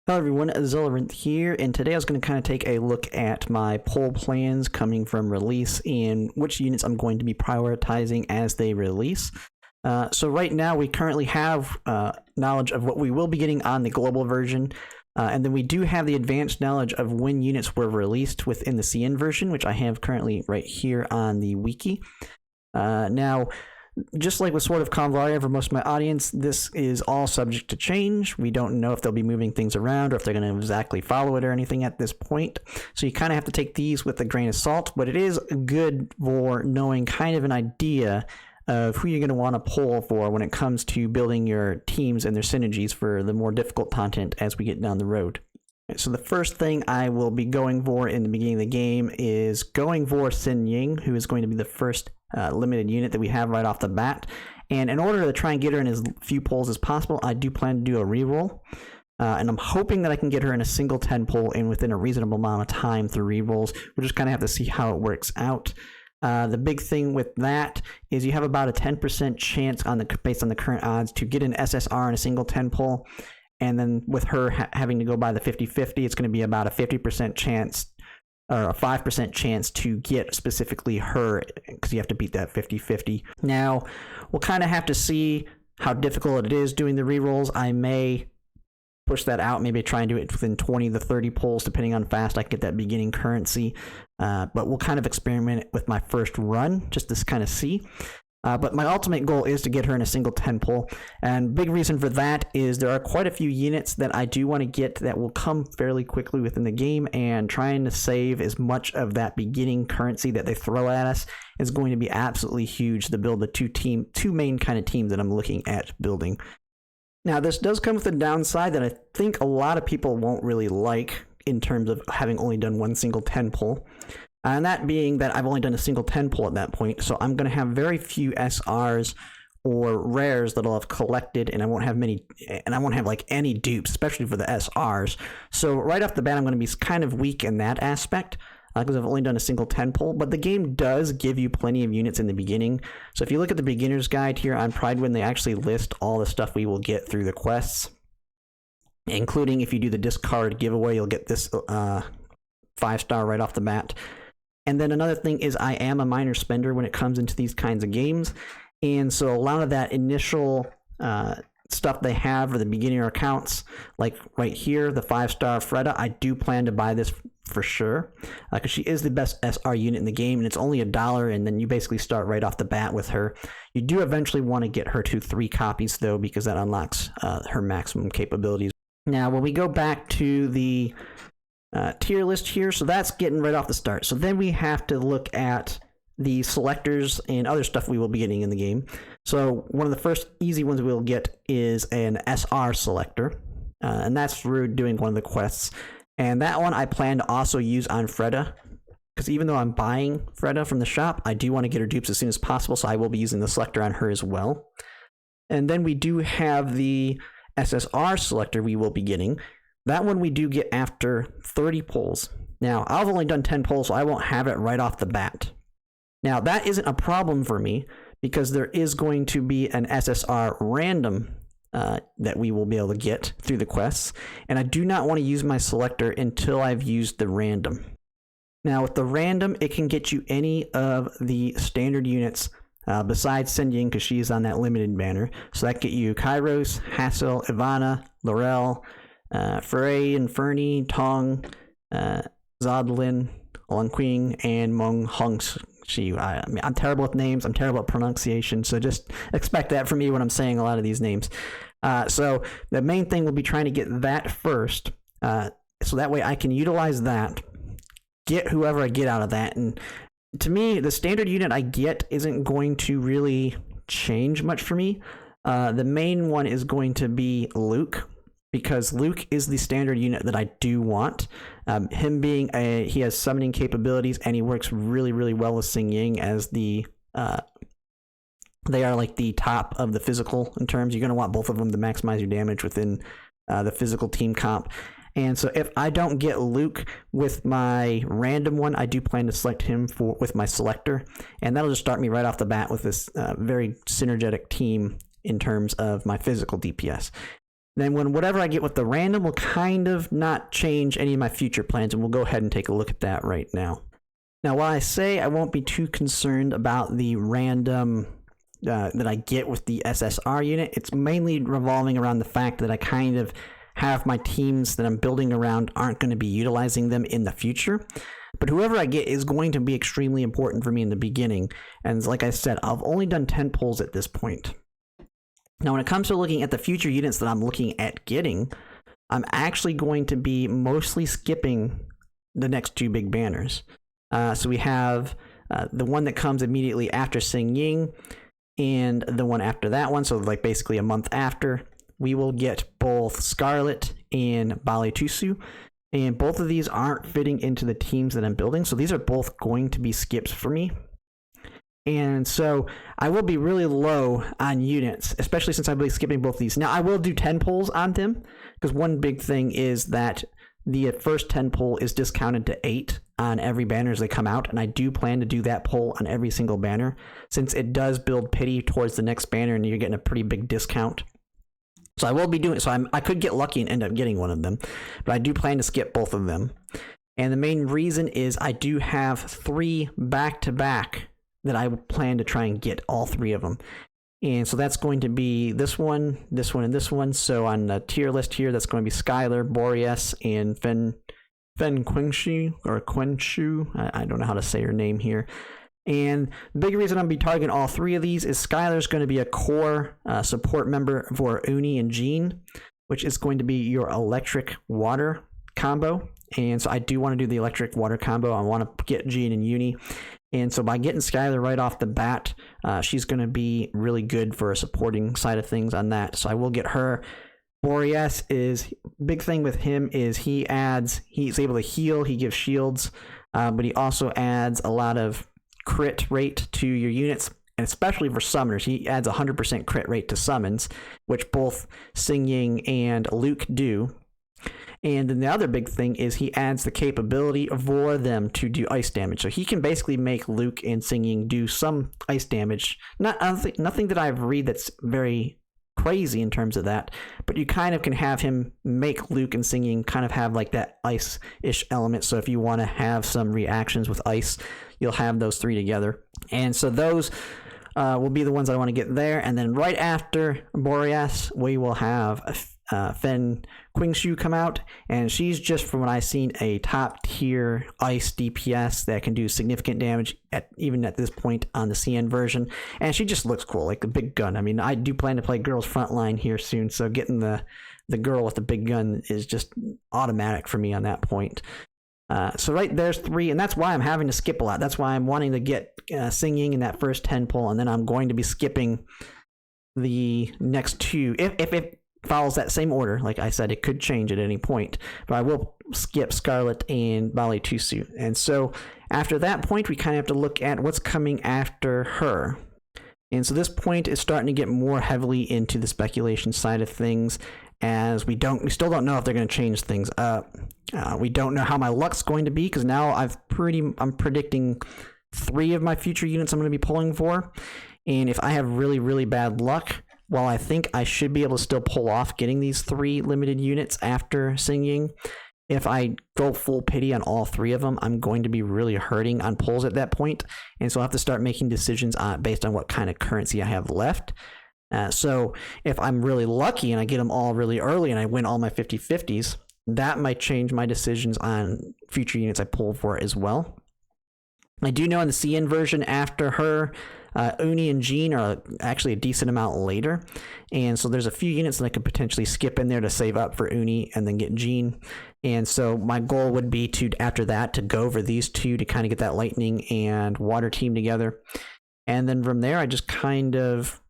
Hello everyone, Zilleranth here, and today I was going to kind of take a look at my poll plans coming from release and which units I'm going to be prioritizing as they release. So right now we currently have knowledge of what we will be getting on the global version, and then we do have the advanced knowledge of when units were released within the CN version, which I have currently right here on the wiki. Now, just like with Sword of Convalia for most of my audience, this is all subject to change. We don't know if they'll be moving things around or if they're going to exactly follow it or anything at this point. So you kind of have to take these with a grain of salt, but it is good for knowing kind of an idea of who you're going to want to pull for when it comes to building your teams and their synergies for the more difficult content as we get down the road. So the first thing I will be going for in the beginning of the game is going for Ying, who is going to be the first limited unit that we have right off the bat. And in order to try and get her in as few pulls as possible, I do plan to do a reroll. And I'm hoping that I can get her in a single 10 pull in within a reasonable amount of time through rerolls. We'll just kind of have to see how it works out. The big thing with that is you have about a 10% chance based on the current odds to get an SSR in a single 10 pull. And then with her having to go by the 50-50, it's going to be about a 50% chance or a 5% chance to get specifically her, because you have to beat that 50-50. Now, we'll kind of have to see how difficult it is doing the rerolls. I may push that out, maybe try and do it within 20 to 30 pulls, depending on how fast I get that beginning currency. But we'll kind of experiment with my first run, just to kind of see. But my ultimate goal is to get her in a single 10 pull, and big reason for that is there are quite a few units that I do want to get that will come fairly quickly within the game, and trying to save as much of that beginning currency that they throw at us is going to be absolutely huge to build the two main kind of teams that I'm looking at building. Now, this does come with a downside that I think a lot of people won't really like in terms of having only done one single 10 pull. And that being that I've only done a single 10 pull at that point, so I'm going to have very few SRs or rares that I'll have collected, and I won't have many, and I won't have like any dupes, especially for the SRs. So right off the bat, I'm going to be kind of weak in that aspect because I've only done a single 10 pull, but the game does give you plenty of units in the beginning. So if you look at the beginner's guide here on Pridewin, they actually list all the stuff we will get through the quests, including if you do the discard giveaway, you'll get this 5-star right off the bat. And then another thing is I am a minor spender when it comes into these kinds of games. And so a lot of that initial stuff they have for the beginner accounts, like right here, the 5-star Freda, I do plan to buy this for sure. Because she is the best SR unit in the game, and it's only $1, and then you basically start right off the bat with her. You do eventually want to get her to 3 copies, though, because that unlocks her maximum capabilities. Now, when we go back to the tier list here, so that's getting right off the start. So then we have to look at the selectors and other stuff we will be getting in the game. So one of the first easy ones we'll get is an SR selector, and that's through doing one of the quests. And that one I plan to also use on Freda, because even though I'm buying Freda from the shop, I do want to get her dupes as soon as possible, so I will be using the selector on her as well. And then we do have the SSR selector we will be getting. That one we do get after 30 pulls. Now, I've only done 10 pulls, so I won't have it right off the bat. Now, that isn't a problem for me, because there is going to be an SSR random that we will be able to get through the quests, and I do not want to use my selector until I've used the random. Now, with the random, it can get you any of the standard units besides Ying, because she's on that limited banner. So that get you Kairos, Hassel, Ivana, Laurel, Frey and Fernie, Tong, Zodlin, Longqing, and Meng Hongxi. I'm terrible with names. I'm terrible at pronunciation, so just expect that from me when I'm saying a lot of these names. So the main thing will be trying to get that first, so that way I can utilize that, get whoever I get out of that. And to me, the standard unit I get isn't going to really change much for me. The main one is going to be Luke, because Luke is the standard unit that I do want. Him being he has summoning capabilities, and he works really, really well with Ying as they are like the top of the physical in terms. You're going to want both of them to maximize your damage within the physical team comp. And so if I don't get Luke with my random one, I do plan to select him with my selector, and that'll just start me right off the bat with this very synergetic team in terms of my physical DPS. then whatever I get with the random will kind of not change any of my future plans, and we'll go ahead and take a look at that right now. Now, while I say I won't be too concerned about the random that I get with the SSR unit, it's mainly revolving around the fact that I kind of have my teams that I'm building around aren't going to be utilizing them in the future. But whoever I get is going to be extremely important for me in the beginning. And like I said, I've only done 10 pulls at this point. Now, when it comes to looking at the future units that I'm looking at getting, I'm actually going to be mostly skipping the next two big banners. So we have the one that comes immediately after Ying and the one after that one. So like basically a month after, we will get both Scarlet and Bali Tusu. And both of these aren't fitting into the teams that I'm building. So these are both going to be skips for me. And so I will be really low on units, especially since I'll be skipping both of these. Now I will do 10 pulls on them, because one big thing is that the first 10 pull is discounted to 8 on every banner as they come out. And I do plan to do that pull on every single banner, since it does build pity towards the next banner and you're getting a pretty big discount. So I will be doing it. So I could get lucky and end up getting one of them, but I do plan to skip both of them. And the main reason is I do have 3 back-to-back that I plan to try and get all 3 of them. And so that's going to be this one, and this one. So on the tier list here, that's going to be Skylar, Boreas, and Fen Qingshu, or Quenshu. I don't know how to say her name here. And the big reason I'm going to be targeting all 3 of these is Skylar's going to be a core support member for Uni and Jean, which is going to be your electric water combo. And so I do want to do the electric water combo. I want to get Jean and Uni. And so by getting Skylar right off the bat, she's going to be really good for a supporting side of things on that. So I will get her. Boreas is, big thing with him is he's able to heal, he gives shields, but he also adds a lot of crit rate to your units, and especially for summoners. He adds 100% crit rate to summons, which both Ying and Luke do. And then the other big thing is he adds the capability for them to do ice damage. So he can basically make Luke and Ying do some ice damage. Nothing that I've read that's very crazy in terms of that, but you kind of can have him make Luke and Ying kind of have like that ice-ish element. So if you want to have some reactions with ice, you'll have those 3 together. And so those will be the ones I want to get there. And then right after Boreas, we will have Fen Qingshu come out, and she's just, from what I've seen, a top tier ice DPS that can do significant damage even at this point on the CN version, and she just looks cool, like the big gun. I mean, I do plan to play Girls Frontline here soon, so getting the girl with the big gun is just automatic for me on that point. So right there's 3, and that's why I'm having to skip a lot. That's why I'm wanting to get Ying in that first 10 pull, and then I'm going to be skipping the next 2 if it follows that same order. Like I said, it could change at any point, but I will skip Scarlet and Bali Tusu. And so after that point, we kind of have to look at what's coming after her. And so this point is starting to get more heavily into the speculation side of things, as we still don't know if they're going to change things up. We don't know how my luck's going to be, because now I'm predicting 3 of my future units I'm going to be pulling for. And if I have really, really bad luck, while I think I should be able to still pull off getting these 3 limited units after Ying, if I go full pity on all 3 of them, I'm going to be really hurting on pulls at that point. And so I'll have to start making decisions based on what kind of currency I have left. So if I'm really lucky and I get them all really early and I win all my 50-50s, that might change my decisions on future units I pull for as well. I do know in the CN version after her, Uni and Jean are actually a decent amount later, and so there's a few units that I could potentially skip in there to save up for Uni and then get Jean. And so my goal would be to, after that, to go over these 2 to kind of get that lightning and water team together. And then from there, I just kind of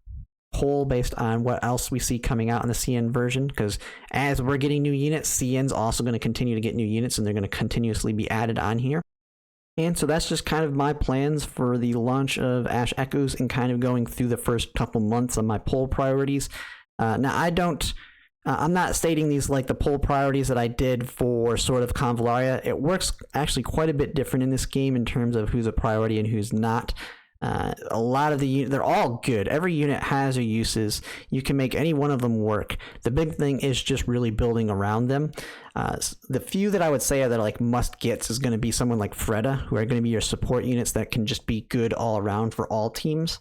pull based on what else we see coming out in the CN version, because as we're getting new units, CN's also going to continue to get new units, and they're going to continuously be added on here. And so that's just kind of my plans for the launch of Ash Echoes and kind of going through the first couple months of my poll priorities. Now, I'm not stating these like the poll priorities that I did for Sword of Convalaria. It works actually quite a bit different in this game in terms of who's a priority and who's not. A lot of they're all good. Every unit has their uses. You can make any one of them work. The big thing is just really building around them. The few that I would say that are like must gets is going to be someone like Freda, who are going to be your support units that can just be good all around for all teams.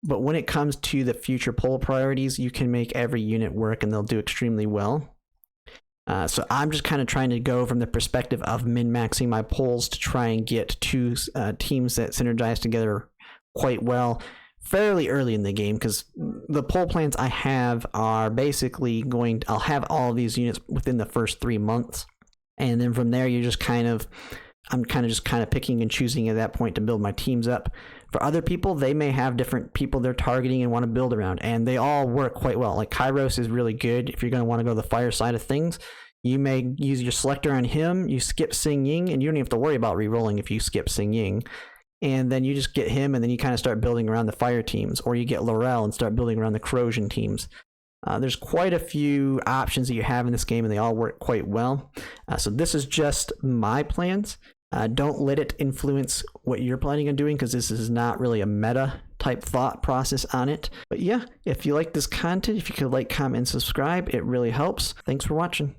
But when it comes to the future poll priorities, you can make every unit work and they'll do extremely well. So I'm just kind of trying to go from the perspective of min-maxing my polls to try and get two teams that synergize together quite well fairly early in the game, because the poll plans I have are basically I'll have all of these units within the first 3 months, and then from there I'm just kind of picking and choosing at that point to build my teams up. For other people, they may have different people they're targeting and want to build around, and they all work quite well. Like Kairos is really good if you're going to want to go the fire side of things. You may use your selector on him, you skip Sing Ying, and you don't even have to worry about re-rolling if you skip Sing Ying. And then you just get him, and then you kind of start building around the fire teams, or you get Laurel and start building around the corrosion teams. There's quite a few options that you have in this game, and they all work quite well. So this is just my plans. Don't let it influence what you're planning on doing, because this is not really a meta type thought process on it. But yeah, if you like this content, if you could like, comment, and subscribe, it really helps. Thanks for watching.